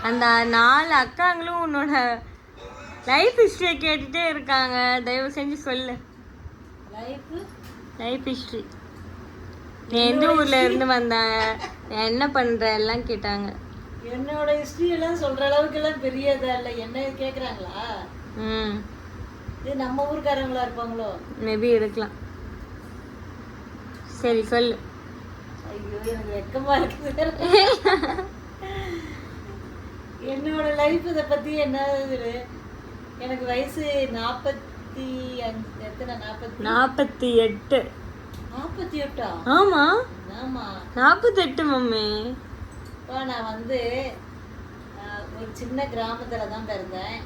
அந்த 4 அக்காங்களும் உன்னோட லைஃப் ஹிஸ்டரியை கேட்டுட்டே இருக்காங்க. தயவு செஞ்சு சொல்லு. லைஃப் ஹிஸ்டரி, நீ எந்த ஊர்ல இருந்து வந்த, என்ன பண்ற எல்லாம் கேட்டாங்க. என்னோட ஹிஸ்டரி எல்லாம் சொல்ற அளவுக்கு எல்லாம் பெரியதா இல்ல. என்ன கேக்குறாங்களா? இது நம்ம ஊர்க்காரங்களா இருப்பாங்களோ? மேபி இருக்கலாம். சரி சொல்லு. ஐயோ எனக்கு வெக்கமா இருக்குது. என்னோட லைஃப் இதை பத்தி என்ன, எனக்கு வயசு 48. ஆமா 48 மம்மி. நான் வந்து ஒரு சின்ன கிராமத்துல தான் பிறந்தேன்.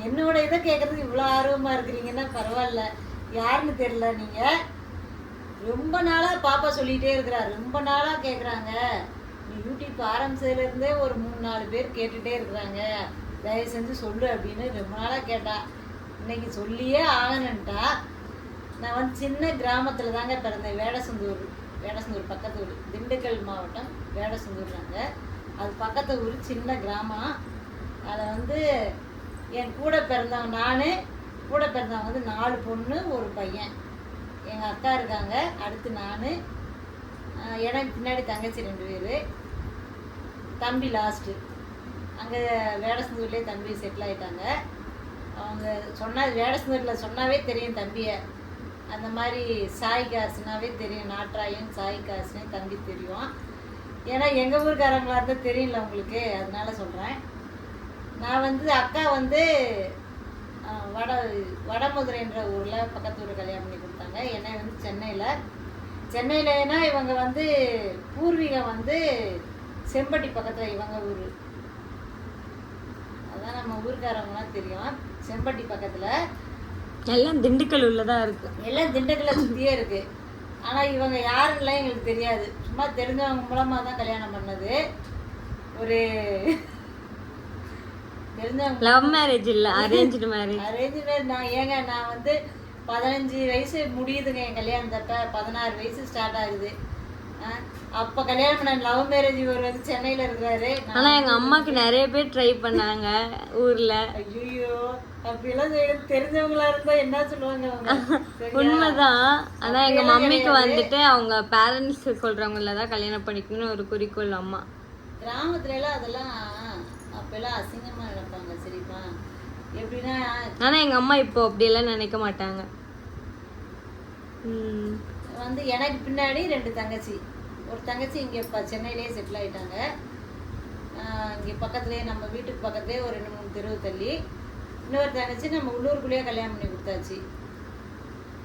என்னோட இதை கேட்கறதுக்கு இவ்வளவு ஆர்வமா இருக்கிறீங்கன்னா பரவாயில்ல. யாருன்னு தெரியல. நீங்க ரொம்ப நாளா பாப்பா சொல்லிட்டே இருக்கிறா, ரொம்ப நாளா கேக்குறாங்க. நீ யூடியூப் ஆரம்பிச்சதுல இருந்தே ஒரு 3-4 பேர் கேட்டுட்டே இருக்கிறாங்க, தயவு செஞ்சு சொல்லு அப்படின்னு ரொம்ப நாளா கேட்டா. இன்னைக்கு சொல்லியே ஆகணுன்ட்டா. நான் வந்து சின்ன கிராமத்துல தாங்க பிறந்தேன். வேடசந்தூர் பக்கத்து ஊர், திண்டுக்கல் மாவட்டம் வேடசந்தூர்னாங்க. அது பக்கத்து ஊர், சின்ன கிராமம். அதில் வந்து என் கூட பிறந்தவங்க வந்து 4 பொண்ணு 1 பையன். எங்கள் அக்கா இருக்காங்க, அடுத்து நான், எனக்கு பின்னாடி தங்கச்சி 2 பேர், தம்பி லாஸ்ட்டு. அங்கே வேடசந்தூர்லேயே தம்பி செட்டில் ஆகிட்டாங்க. அவங்க வேடசந்தூரில் சொன்னாவே தெரியும் தம்பியை. அந்த மாதிரி சாய் காசுனாவே தெரியும், நாட்ராயன் சாய் காசுனே தம்பி தெரியும். ஏன்னா எங்கள் ஊருக்காரங்களா இருந்தால் தெரியல உங்களுக்கு, அதனால சொல்கிறேன். நான் வந்து அக்கா வந்து வடமதுரைன்ற ஊரில் பக்கத்து ஊர் கல்யாணம் பண்ணி கொடுத்தாங்க. என்னை வந்து சென்னையிலனா இவங்க வந்து பூர்வீகம் வந்து செம்பட்டி பக்கத்தில் இவங்க ஊர். அதான் நம்ம ஊருக்காரங்களாம் தெரியும். செம்பட்டி பக்கத்தில் எல்லாம் திண்டுக்கல் உள்ளதான் இருக்கு. எல்லாம் திண்டுக்கல்லை சுற்றியே இருக்கு. ஆனால் இவங்க யாருன்னெலாம் எங்களுக்கு தெரியாது. சும்மா தெரிஞ்சவங்க மூலமாக தான் கல்யாணம் பண்ணது. ஒரு தெரிஞ்சவங்க. லவ் மேரேஜ் இல்லை, அரேஞ்ச்டு மேரேஜ். நான் வந்து 15 வயசு முடியுதுங்க என் கல்யாணத்தப்ப. 16 வயசு ஸ்டார்ட் ஆகுது. அப்போ கல்யாணம் பண்ண லவ் மேரேஜ். இவர் வந்து சென்னையில் இருக்கிறாரு. ஆனால் எங்கள் அம்மாவுக்கு நிறைய பேர் ட்ரை பண்ணாங்க ஊரில். ஐயோ அப்படியெல்லாம் தெரிஞ்சவங்களா இருந்தா என்ன சொல்லுவாங்க அவங்க. உண்மைதான். ஆனால் எங்கள் மம்மிக்கு வந்துட்டு அவங்க பேரண்ட்ஸ் சொல்கிறவங்கள தான் கல்யாணம் பண்ணிக்கணும்னு ஒரு குறிக்கோள் அம்மா. கிராமத்துல எல்லாம் அதெல்லாம் அப்பெல்லாம் அசிங்கமா நினைப்பாங்க. சரிப்பா எப்படின்னா, ஆனால் எங்கள் அம்மா இப்போ அப்படியெல்லாம் நினைக்க மாட்டாங்க. வந்து எனக்கு பின்னாடி 2 தங்கச்சி. ஒரு தங்கச்சி இங்கே இப்போ சென்னையிலேயே செட்டில் ஆகிட்டாங்க. இங்கே பக்கத்துலேயே, நம்ம வீட்டுக்கு பக்கத்துலேயே ஒரு 2-3 தெருவு தள்ளி. இன்னொரு தங்கச்சி நம்ம உள்ளூருக்குள்ளேயே கல்யாணம் பண்ணி கொடுத்தாச்சு.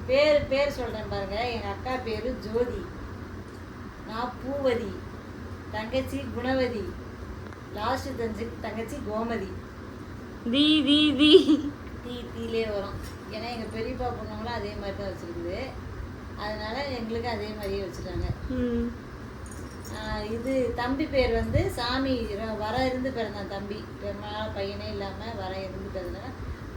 பேர் சொல்கிறேன் பாருங்க. எங்கள் அக்கா பேர் ஜோதி, நான் பூவதி, தங்கச்சி குணவதி, லாஸ்ட் தங்கச்சி கோமதி. தீலே வரும். ஏன்னா எங்கள் பெரியப்பா பொண்ணுங்களும் அதே மாதிரி தான் வச்சுருக்குது. அதனால எங்களுக்கு அதே மாதிரியே வச்சுட்டாங்க. இது தம்பி பேர் வந்து சாமி வர இருந்து பிறந்தான் தம்பி. ரொம்ப நாள் பையனே இல்லாமல் வர இருந்து பிறந்தா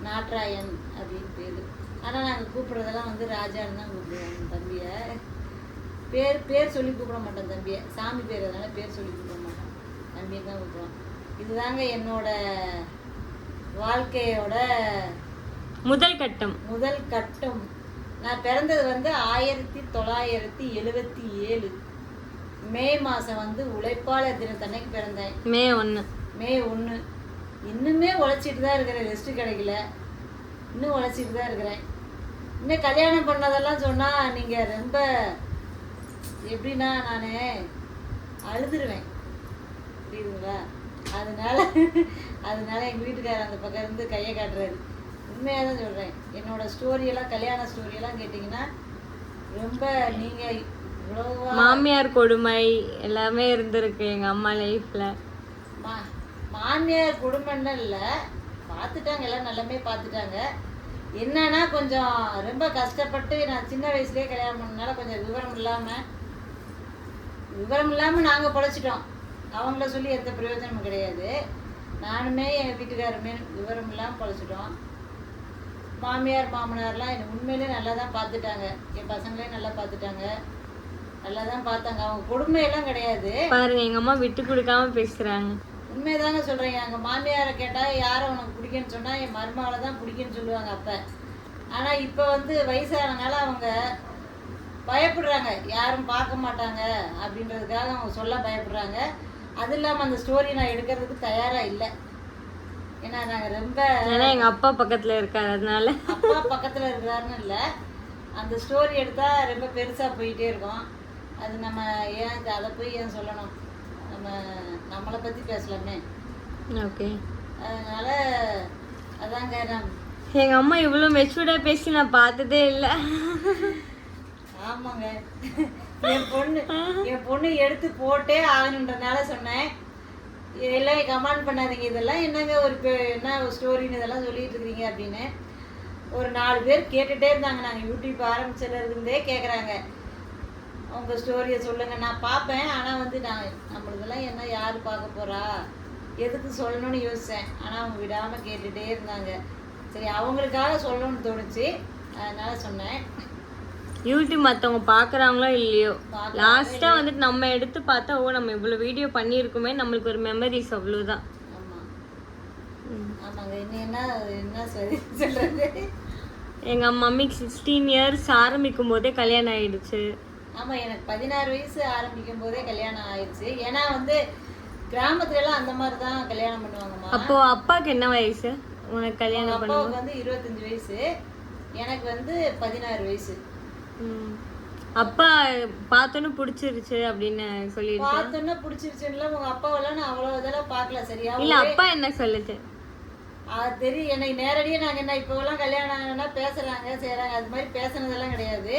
நாட்ராயன் அப்படின்னு பேர். ஆனால் நாங்கள் கூப்பிட்றதெல்லாம் வந்து ராஜான்னு தான் கூப்பிடுவோம் தம்பியை. பேர் சொல்லி கூப்பிட மாட்டோம் தம்பியை. சாமி பேர், அதனால பேர் சொல்லி கூப்பிட மாட்டோம், தம்பியை தான் கூப்பிடுவோம். இதுதாங்க என்னோட வாழ்க்கையோட முதல் கட்டம். நான் பிறந்தது வந்து 1977 மே மாதம் வந்து உழைப்பாளர் தினத்தன்னைக்கு பிறந்தேன். மே 1. இன்னுமே உழைச்சிட்டு தான் இருக்கிறேன், ரெஸ்ட் கிடைக்கல. இன்னும் உழைச்சிட்டு தான் இருக்கிறேன். இன்னும் கல்யாணம் பண்ணதெல்லாம் சொன்னால் நீங்கள் ரொம்ப எப்படின்னா நான் அழுதுருவேன், புரியுதுங்களா? அதனால எங்கள் வீட்டுக்காரர் அந்த பக்கம் இருந்து கையை காட்டுறாரு. உண்மையாக தான் சொல்கிறேன். என்னோட ஸ்டோரியெல்லாம், கல்யாண ஸ்டோரியெல்லாம் கேட்டிங்கன்னா ரொம்ப நீங்கள் மாமியார் கொடுமை எல்லாமே இருந்திருக்கு எங்கள் அம்மா லைஃப்பில். மாமியார் கொடுமைன்னு இல்லை, பார்த்துட்டாங்க, எல்லாம் நல்லாமே பார்த்துட்டாங்க. என்னன்னா கொஞ்சம் ரொம்ப கஷ்டப்பட்டு நான் சின்ன வயசுலேயே கல்யாணம் பண்ணனால கொஞ்சம் விவரம் இல்லாமல் நாங்கள் பொழைச்சிட்டோம். அவங்கள சொல்லி எந்த பிரயோஜனமும் கிடையாது. நானுமே எங்கள் வீட்டுக்காரருமே விவரம் இல்லாமல் பொழைச்சிட்டோம். மாமியார் மாமனார்லாம் என்னை உண்மையிலே நல்லா தான் பார்த்துட்டாங்க. என் பசங்களே நல்லா பார்த்துட்டாங்க, நல்லா தான் பார்த்தாங்க. அவங்க கொடுமையெல்லாம் கிடையாது. பாருங்க, எங்கள் அம்மா விட்டு கொடுக்காம பேசுகிறாங்க. உண்மைதாங்க சொல்கிறேன். எங்கள் மாமியாரை கேட்டால் யாரை உனக்கு பிடிக்குன்னு சொன்னால் என் மருமகளை தான் பிடிக்குன்னு சொல்லுவாங்க அப்போ. ஆனால் இப்போ வந்து வயசானனால அவங்க பயப்படுறாங்க, யாரும் பார்க்க மாட்டாங்க அப்படின்றதுக்காக அவங்க சொல்ல பயப்படுறாங்க. அது இல்லாமல் அந்த ஸ்டோரி நான் எடுக்கிறதுக்கு தயாராக இல்லை. ஏன்னா நாங்கள் ரொம்ப எங்கள் அப்பா பக்கத்தில் இருக்காரு, அதனால அப்பா பக்கத்தில் இருக்கிறாருன்னு இல்லை, அந்த ஸ்டோரி எடுத்தால் ரொம்ப பெருசாக போயிட்டே இருக்கும். அது நம்ம ஏன் அதை போய் ஏன் சொல்லணும், நம்மளை பற்றி பேசலாமே. ஓகே, அதனால் அதாங்க எங்கள் அம்மா இவ்வளோ மெச்சூர்டாக பேசி நான் பார்த்ததே இல்லை. ஆமாங்க, என் பொண்ணு எடுத்து போட்டே ஆகணுன்றதுனால சொன்னேன். எல்லாம் கமெண்ட் பண்ணாதீங்க, இதெல்லாம் என்னங்க என்ன ஸ்டோரின்னு இதெல்லாம் சொல்லிட்டு இருக்கிறீங்க அப்படின்னு. ஒரு 4 பேர் கேட்டுகிட்டே இருந்தாங்க. நாங்கள் யூடியூப் ஆரம்பிச்சதுலேருந்தே கேட்குறாங்க, உங்கள் ஸ்டோரியை சொல்லுங்கள். நான் பார்ப்பேன், ஆனால் வந்து நம்மளுக்கெல்லாம் என்ன யார் பார்க்க போகிறா, எதுக்கு சொல்லணும்னு யோசித்தேன். ஆனால் அவங்க விடாமல் கேட்டுகிட்டே இருந்தாங்க. சரி, அவங்களுக்காக சொல்லணும்னு தோணுச்சு, அதனால் சொன்னேன். யூடியூப் மற்றவங்க பார்க்குறாங்களோ இல்லையோ, லாஸ்ட்டாக வந்துட்டு நம்ம எடுத்து பார்த்தா ஓ நம்ம இவ்வளோ வீடியோ பண்ணியிருக்குமே, நம்மளுக்கு ஒரு மெமரிஸ் அவ்வளோதான். ஆமாம் ஆமாங்க. இன்னும் என்ன சொல்கிறது, எங்கள் மம்மிக்கு 16 இயர்ஸ் ஆரம்பிக்கும் போதே கல்யாணம் ஆயிடுச்சு. ஆமாம், எனக்கு 16 வயசு ஆரம்பிக்கும் போதே கல்யாணம் ஆயிடுச்சு. ஏன்னா வந்து கிராமத்துலலாம் அந்த மாதிரி தான் கல்யாணம் பண்ணுவாங்கம்மா. அப்போது அப்பாவுக்கு என்ன வயசு உனக்கு கல்யாணம் பண்ண? அப்பாவுக்கு வந்து 25 வயசு, எனக்கு வந்து 16 வயசு. அப்பா பார்த்தோன்னு பிடிச்சிருச்சு அப்படின்னு சொல்லிட்டு பார்த்தோன்னு பிடிச்சிருச்சுன்னு உங்க அப்பாவெல்லாம் நான் அவ்வளோ இதெல்லாம் பார்க்கல. சரியா இல்ல, அப்பா என்ன சொல்லுச்சு அது தெரியும். எனக்கு நேரடியாக நாங்கள் என்ன இப்போலாம் கல்யாணம் ஆனா பேசுகிறாங்க செய்கிறாங்க, அது மாதிரி பேசுனதெல்லாம் கிடையாது.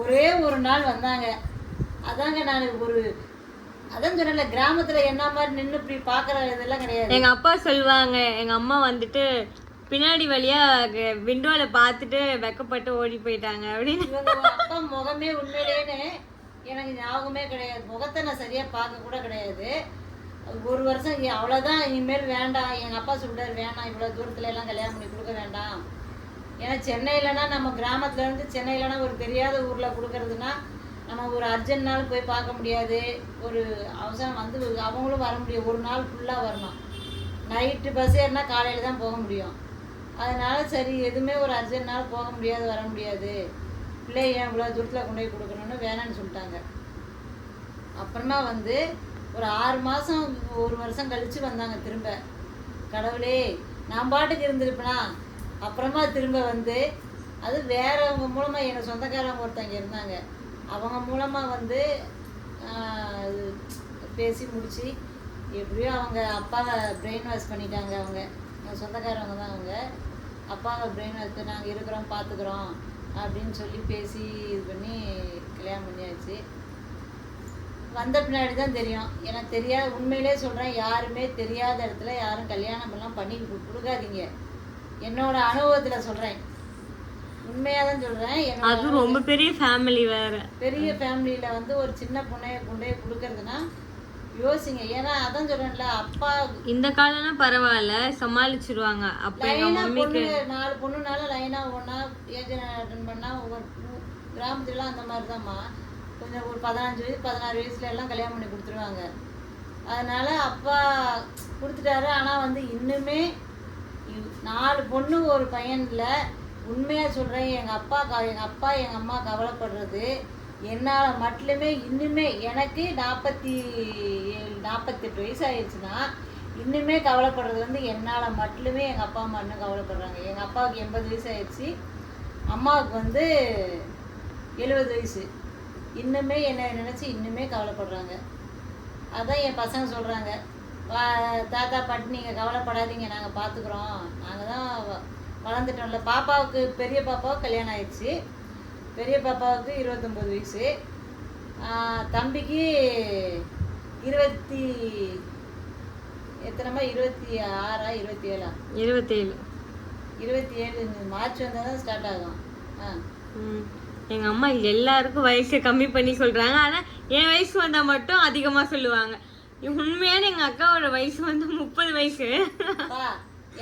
ஒரே ஒரு நாள் வந்தாங்க, அதாங்க நான் அதான் சொன்னல, கிராமத்தில் என்ன மாதிரி நின்று இப்படி பார்க்குற இதெல்லாம் கிடையாது. எங்கள் அப்பா சொல்லுவாங்க, எங்கள் அம்மா வந்துட்டு பின்னாடி வழியா விண்டோல பார்த்துட்டு வெக்கப்பட்டு ஓடி போயிட்டாங்க அப்படின்னு. அப்பா முகமே உண்மையிலேன்னு எனக்கு ஞாபகமே கிடையாது. முகத்தை நான் சரியாக பார்க்க கூட கிடையாது. ஒரு வருஷம் அவ்வளோதான், இனிமேல் வேண்டாம். எங்கள் அப்பா சொல்லிட்டார், வேண்டாம், இவ்வளோ தூரத்துல எல்லாம் கல்யாணம் பண்ணி கொடுக்க வேண்டாம். ஏன்னா சென்னையிலனா, நம்ம கிராமத்துலேருந்து சென்னையிலனா ஒரு தெரியாத ஊரில் கொடுக்கறதுனா நம்ம ஒரு அர்ஜென்ட்னாலும் போய் பார்க்க முடியாது. ஒரு அவசரம் வந்து அவங்களும் வர முடியும், ஒரு நாள் ஃபுல்லாக வரணும். நைட்டு பஸ் ஏறினா காலையில் தான் போக முடியும். அதனால சரி, எதுவுமே ஒரு அர்ஜென்ட்னாலும் போக முடியாது, வர முடியாது, பிள்ளை ஏன் இவ்வளோ தூரத்தில் கொண்டு போய் கொடுக்கணும்னு வேணான்னு சொல்லிட்டாங்க. அப்புறமா வந்து ஒரு 6 மாதம் 1 வருஷம் கழித்து வந்தாங்க திரும்ப. கடவுளே, நான் பாட்டுக்கு இருந்திருப்பேனா. அப்புறமா திரும்ப வந்து அது வேறவங்க மூலமாக, எங்கள் சொந்தக்காரங்க ஒருத்தங்க இருந்தாங்க, அவங்க மூலமாக வந்து பேசி முடித்து எப்படியோ அவங்க அப்பாவை பிரெயின் வாஷ் பண்ணிட்டாங்க. அவங்க எங்கள் சொந்தக்காரவங்க தான். அவங்க அப்பாவை பிரெயின் வாஷ் பண்ணி நாங்கள் இருக்கிறோம் பார்த்துக்குறோம் அப்படின்னு சொல்லி பேசி இது பண்ணி கல்யாணம் பண்ணியாச்சு. வந்த பின்னாடி தான் தெரியும். எனக்கு தெரியாது, உண்மையிலே சொல்கிறேன், யாருமே தெரியாத இடத்துல யாரும் கல்யாணம் பண்ணி கொடுக்காதீங்க. என்னோட அனுபவத்தில் சொல்கிறேன், உண்மையாக தான் சொல்கிறேன். அது ரொம்ப பெரிய ஃபேமிலி, வேறு பெரிய ஃபேமிலியில் வந்து ஒரு சின்ன பொண்ணையை கொண்டு போய் கொடுக்கறதுனா யோசிங்க. ஏன்னா அதான் சொல்கிறேன்ல, அப்பா இந்த காலம்லாம் பரவாயில்ல, சமாளிச்சிருவாங்க. அப்போ லைனாக பொண்ணு 4 பொண்ணுனால லைனாக ஒன்றா ஏஜ் அட்டன் பண்ணால், ஒவ்வொரு கிராமத்துலலாம் அந்த மாதிரி தான்மா. கொஞ்சம் ஒரு 15 வயசு 16 வயசுல எல்லாம் கல்யாணம் பண்ணி கொடுத்துருவாங்க. அதனால் அப்பா கொடுத்துட்டாரு. ஆனால் வந்து இன்னுமே 4 பொண்ணு ஒரு பையனில் உண்மையாக சொல்கிறேன், எங்கள் அப்பா எங்கள் அம்மா கவலைப்படுறது என்னால் மட்டுமே. இன்னுமே எனக்கு 48 வயசு ஆயிடுச்சுன்னா இன்னுமே கவலைப்படுறது வந்து என்னால் மட்டுமே. எங்கள் அப்பா அம்மா இன்னும் கவலைப்படுறாங்க. எங்கள் அப்பாவுக்கு 80 வயசு ஆயிடுச்சு, அம்மாவுக்கு வந்து 70 வயசு. இன்னுமே என்னை நினச்சி இன்னுமே கவலைப்படுறாங்க. அதான் என் பசங்க சொல்கிறாங்க, தாத்தா பாட்டி நீங்கள் கவலைப்படாதீங்க, நாங்கள் பார்த்துக்குறோம், நாங்கள் தான் வளர்ந்துட்டோம்ல. பாப்பாவுக்கு, பெரிய பாப்பாவுக்கு கல்யாணம் ஆயிடுச்சு. பெரிய பாப்பாவுக்கு 29 வயசு, தம்பிக்கு 27 மார்ச் வந்தால் தான் ஸ்டார்ட் ஆகும். எங்கள் அம்மா எல்லாருக்கும் வயசை கம்மி பண்ணி சொல்கிறாங்க, ஆனால் என் வயசு வந்தால் மட்டும் அதிகமாக சொல்லுவாங்க. உண்மையான எங்கள் அக்காவோட வயசு வந்து 30 வயசு.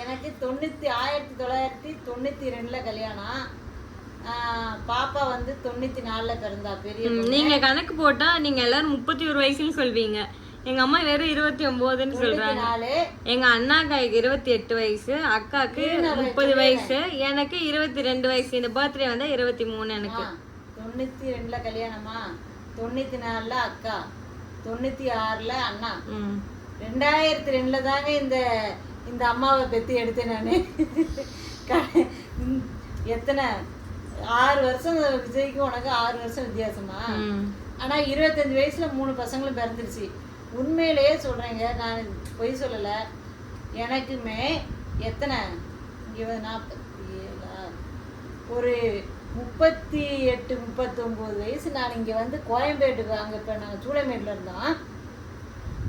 எனக்கு 1992 கல்யாணம். பாப்பா வந்து 94 பிறந்தா. பெரிய நீங்க கணக்கு போட்டா நீங்க எல்லாரும் 31 வயசுன்னு சொல்வீங்க. எங்க அம்மா வெறும் 29ன்னு சொல்றாங்க. 94 எங்க அண்ணாக்காய்க்கு 28 வயசு, அக்காக்கு 30 வயசு, எனக்கு 22 வயசு. இந்த பர்த்டே வந்தா 23 எனக்கு. 92ல கல்யாணமா, 94ல அக்கா, 96ல அண்ணா, 2002ல தாங்க இந்த அம்மாவை பெத்தி எடுத்தேன் நானு. எத்தனை 6 வருஷம் விஜய்க்கு உனக்கு 6 வருஷம் வித்தியாசமா. ஆனா 25 வயசுல 3 பசங்களும் பிறந்துருச்சு. உண்மையிலேயே சொல்றேங்க, நான் பொய் சொல்லலை. எனக்குமே எத்தனை இங்கே 47 ஒரு 38 39 வயசு நான் இங்கே வந்து கோயம்பேட்டுக்கு, அங்கே இப்போ நாங்கள் சூளைமேட்டில் இருந்தோம்.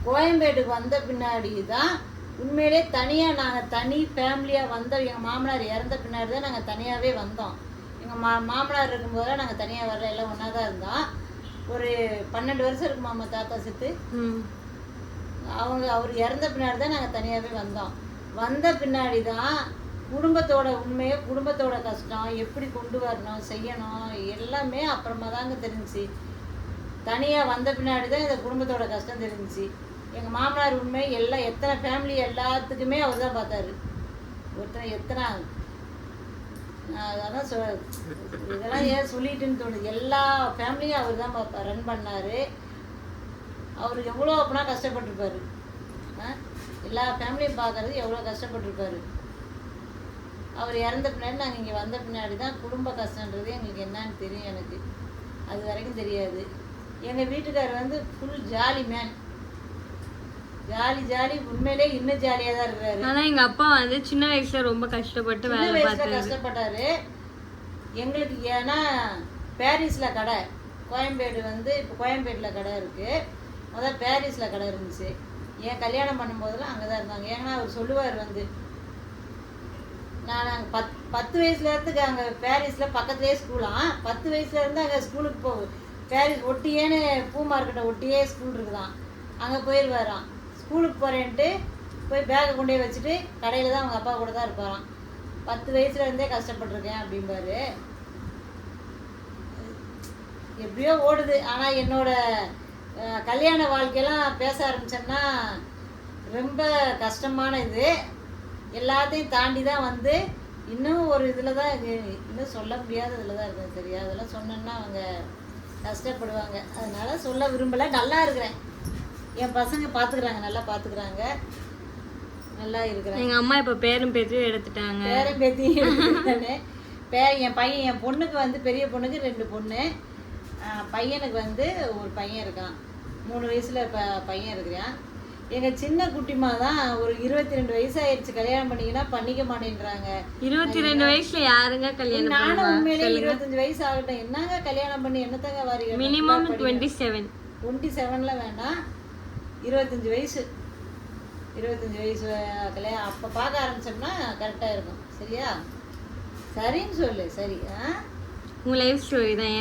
கோயம்பேட்டுக்கு வந்த பின்னாடி தான் உண்மையிலே தனியாக நாங்கள் தனி ஃபேமிலியாக வந்தோம். எங்கள் மாமனார் இறந்த பின்னாடி தான் நாங்கள் தனியாகவே வந்தோம். எங்கள் மாமனார் இருக்கும்போதெல்லாம் நாங்கள் தனியாக வரல, எல்லாம் ஒன்றா தான் இருந்தோம். ஒரு 12 வருஷம் இருக்கு மாமா தாத்தா செத்து. அவர் இறந்த பின்னாடி தான் நாங்கள் தனியாகவே வந்தோம். வந்த பின்னாடி தான் குடும்பத்தோட உண்மையை, குடும்பத்தோட கஷ்டம் எப்படி கொண்டு வரணும் செய்யணும் எல்லாமே அப்புறமா தாங்க தெரிஞ்சிச்சு. தனியாக வந்த பின்னாடி தான் இந்த குடும்பத்தோட கஷ்டம் தெரிஞ்சிச்சு. எங்கள் மாமனார் உண்மை எல்லாம் எத்தனை ஃபேமிலி எல்லாத்துக்குமே அவர் தான் பார்த்தாரு. எத்தனை அதான் இதெல்லாம் ஏன் சொல்லிட்டுன்னு தோணுது. எல்லா ஃபேமிலியும் அவர் தான் ரன் பண்ணார். அவர் எவ்வளோ அப்படின்னா கஷ்டப்பட்டுருப்பார். எல்லா ஃபேமிலியும் பார்க்கறது எவ்வளோ கஷ்டப்பட்டுருப்பார். அவர் இறந்த பின்னாடி நாங்கள் இங்கே வந்த பின்னாடி தான் குடும்ப கஷ்டன்றது எங்களுக்கு என்னன்னு தெரியும். எனக்கு அது வரைக்கும் தெரியாது. எங்கள் வீட்டுக்காரர் வந்து ஃபுல் ஜாலி மேன். ஜாலி உண்மையிலே இன்னும் ஜாலியாக தான் இருக்கிறாரு. ஆனால் எங்கள் அப்பா வந்து சின்ன வயசுல ரொம்ப கஷ்டப்பட்டு வேலை பார்த்து கஷ்டப்பட்டாரு எங்களுக்கு. ஏன்னா பாரிஸில் கடை, கோயம்பேடு வந்து இப்போ கோயம்பேட்டில் கடை இருக்குது. முதல் பாரிஸில் கடை இருந்துச்சு. ஏன் கல்யாணம் பண்ணும்போதெல்லாம் அங்கே தான் இருந்தாங்க. ஏன்னா அவர் சொல்லுவார் வந்து, நான் 10 வயசுலேருந்து அங்கே பாரிஸில் பக்கத்துலேயே ஸ்கூலாம். 10 வயசுலேருந்து அங்கே ஸ்கூலுக்கு போகும். பாரிஸ் ஒட்டியேன்னு பூ மார்க்கெட்டை ஒட்டியே ஸ்கூல் இருக்குதான். அங்கே போயிடுவாராம். ஸ்கூலுக்கு போகிறேன்ட்டு போய் பேக்கை கொண்டே வச்சுட்டு கடையில் தான் அவங்க அப்பா கூட தான் இருப்பாராம். 10 வயசுலேருந்தே கஷ்டப்பட்டிருக்கேன் அப்படிம்பாரு. எப்படியோ ஓடுது. ஆனால் என்னோட கல்யாண வாழ்க்கையெல்லாம் பேச ஆரம்பிச்சேன்னா ரொம்ப கஷ்டமான இது. எல்லாத்தையும் தாண்டி தான் வந்து இன்னும் ஒரு இதில் தான் இன்னும் சொல்ல முடியாத இதில் தான் இருக்கேன். சரியா, அதெல்லாம் சொன்னோன்னா அவங்க கஷ்டப்படுவாங்க. அதனால சொல்ல விரும்பலை. நல்லா இருக்கிறேன். என் பசங்க பார்த்துக்கிறாங்க, நல்லா பார்த்துக்கிறாங்க, நல்லா இருக்கிறேன். எங்கள் அம்மா இப்போ பேரும் பேத்தியும் எடுத்துட்டாங்க. பேரும் பேத்தியும் எடுத்துட்டானே. என் பையன், என் பொண்ணுக்கு வந்து பெரிய பொண்ணுக்கு 2 பொண்ணு, பையனுக்கு வந்து ஒரு பையன் இருக்கான். 3 வயசில் இப்போ பையன் இருக்கிறான். எங்கள் சின்ன குட்டிமா தான் ஒரு 22 வயசு ஆயிடுச்சு. கல்யாணம் பண்ணிங்கன்னா பண்ணிக்க மாட்டேன்றாங்க. 22 வயசுல யாருங்க கல்யாணம்? நானும் உண்மையிலே 25 வயசு ஆகட்டும், என்னங்க கல்யாணம் பண்ணி என்னத்தாங்க வாரி? மினிமம் 27ல வேண்டாம், 25 வயசு 25 வயசு கல்யாணம் அப்போ பார்க்க ஆரம்பிச்சோம்னா கரெக்டாக இருக்கும். சரியா? சரின்னு சொல்லு. சரி. உங்கள் லைஃப் ஸ்டோரி தான்.